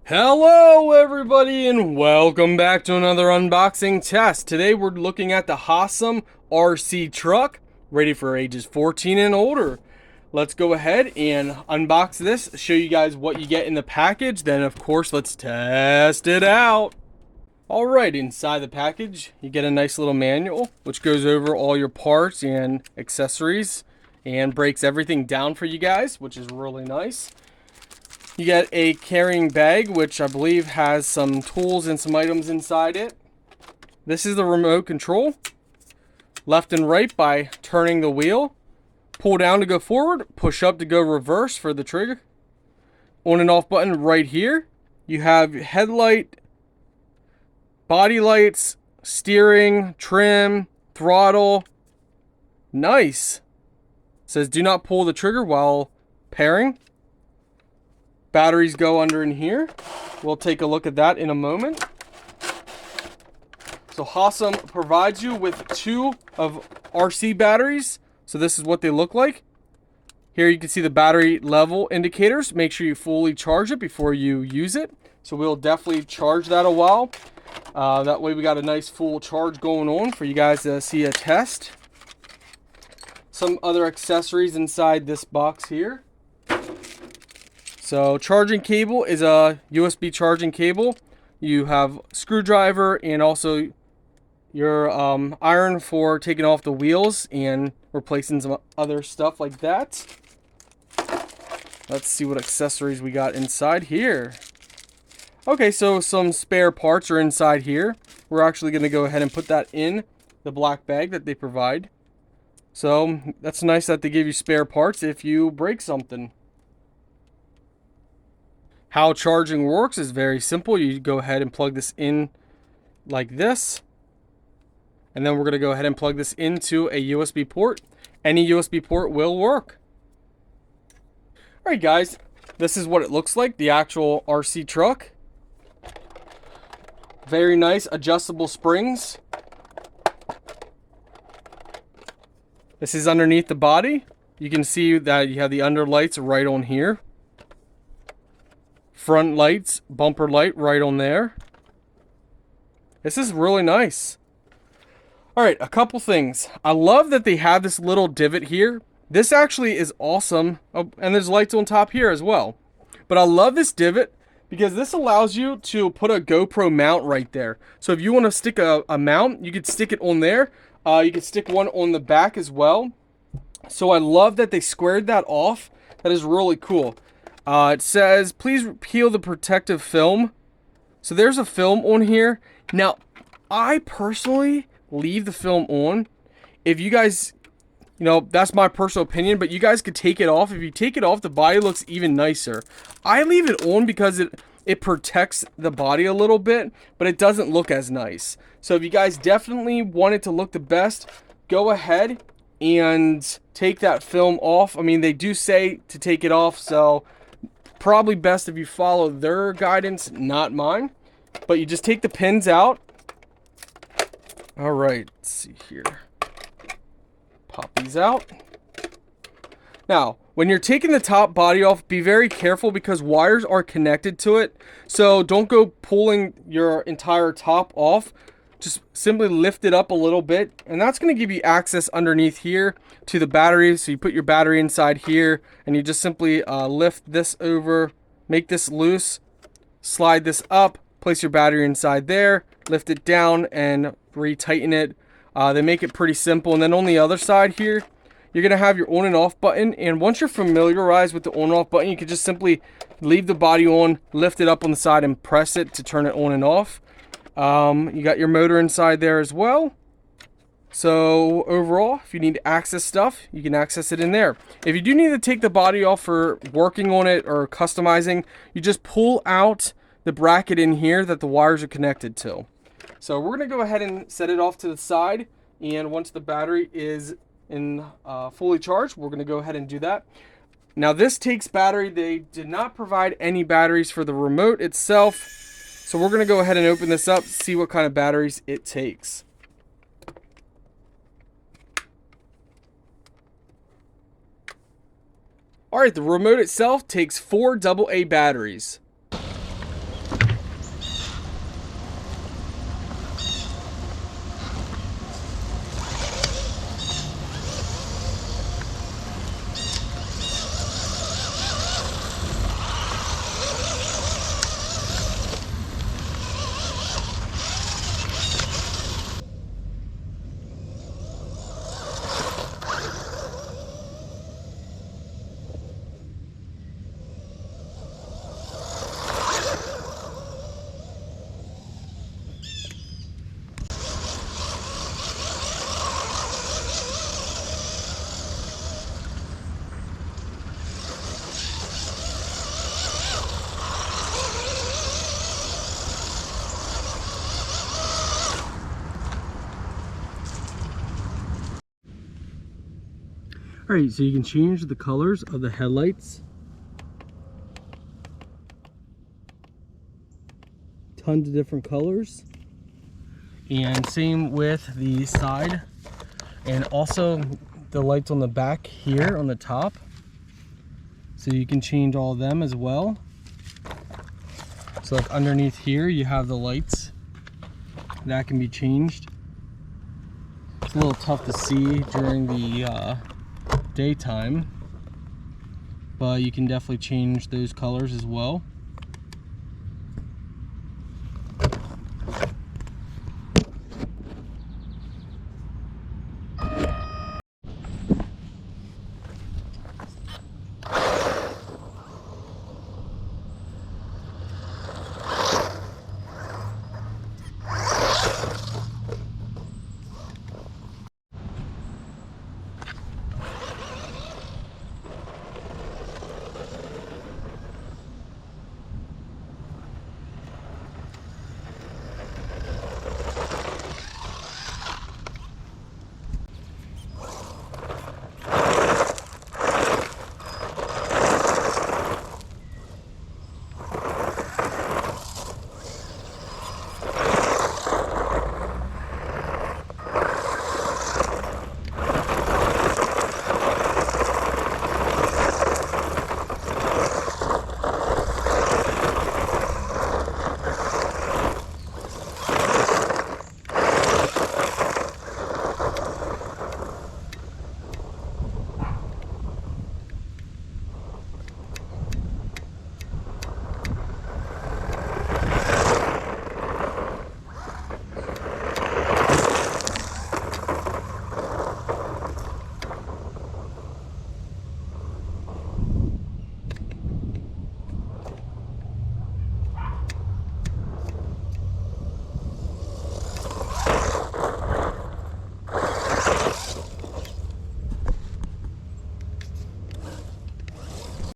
Hello everybody and welcome back to another unboxing test. Today we're looking at the Hosim RC truck, ready for ages 14 and older. Let's go ahead and unbox this, show you guys what you get in the package, then of course let's test it out. Alright, inside the package you get a nice little manual which goes over all your parts and accessories and breaks everything down for you guys, which is really nice. You get a carrying bag, which I believe has some tools and some items inside it. This is the remote control. Left and right by turning the wheel. Pull down to go forward, push up to go reverse for the trigger. On and off button right here. You have headlight, body lights, steering, trim, throttle. Nice. It says do not pull the trigger while pairing. Batteries go under in here. We'll take a look at that in a moment. So Hosim provides you with 2 of RC batteries. So this is what they look like. Here you can see the battery level indicators. Make sure you fully charge it before you use it. So we'll definitely charge that a while. That way we got a nice full charge going on for you guys to see a test. Some other accessories inside this box here. So charging cable is a USB charging cable. You have screwdriver and also your iron for taking off the wheels and replacing some other stuff like that. Let's see what accessories we got inside here. Okay, so some spare parts are inside here. We're actually going to go ahead and put that in the black bag that they provide. So that's nice that they give you spare parts if you break something. How charging works is very simple. You go ahead and plug this in like this. And then we're going to go ahead and plug this into a USB port. Any USB port will work. Alright guys, this is what it looks like, the actual RC truck. Very nice adjustable springs. This is underneath the body. You can see that you have the under lights right on here. Front lights, bumper light right on there. This is really nice. Alright, a couple things. I love that they have this little divot here. This actually is awesome. Oh, and there's lights on top here as well. But I love this divot because this allows you to put a GoPro mount right there. So if you want to stick a mount, you could stick it on there. You could stick one on the back as well. So I love that they squared that off. That is really cool. It says, please peel the protective film. So there's a film on here. Now, I personally leave the film on. If you guys, that's my personal opinion, but you guys could take it off. If you take it off, the body looks even nicer. I leave it on because it protects the body a little bit, but it doesn't look as nice. So if you guys definitely want it to look the best, go ahead and take that film off. I mean, they do say to take it off, so probably best if you follow their guidance, not mine. But you just take the pins out. Alright, let's see here. Pop these out. Now, when you're taking the top body off, be very careful because wires are connected to it. So don't go pulling your entire top off. Just simply lift it up a little bit, and that's going to give you access underneath here to the battery. So you put your battery inside here, and you just simply lift this over, make this loose, slide this up, place your battery inside there, lift it down, and retighten it. They make it pretty simple. And then on the other side here, you're going to have your on and off button, and once you're familiarized with the on and off button, you can just simply leave the body on, lift it up on the side, and press it to turn it on and off. You got your motor inside there as well. So overall, if you need to access stuff, you can access it in there. If you do need to take the body off for working on it or customizing, you just pull out the bracket in here that the wires are connected to. So we're going to go ahead and set it off to the side, and once the battery is in fully charged, we're going to go ahead and do that. Now this takes battery. They did not provide any batteries for the remote itself. So we're going to go ahead and open this up, see what kind of batteries it takes. Alright, the remote itself takes 4 AA batteries. Alright, so you can change the colors of the headlights. Tons of different colors. And same with the side. And also the lights on the back here on the top. So you can change all of them as well. So like underneath here you have the lights. That can be changed. It's a little tough to see during the daytime, but you can definitely change those colors as well.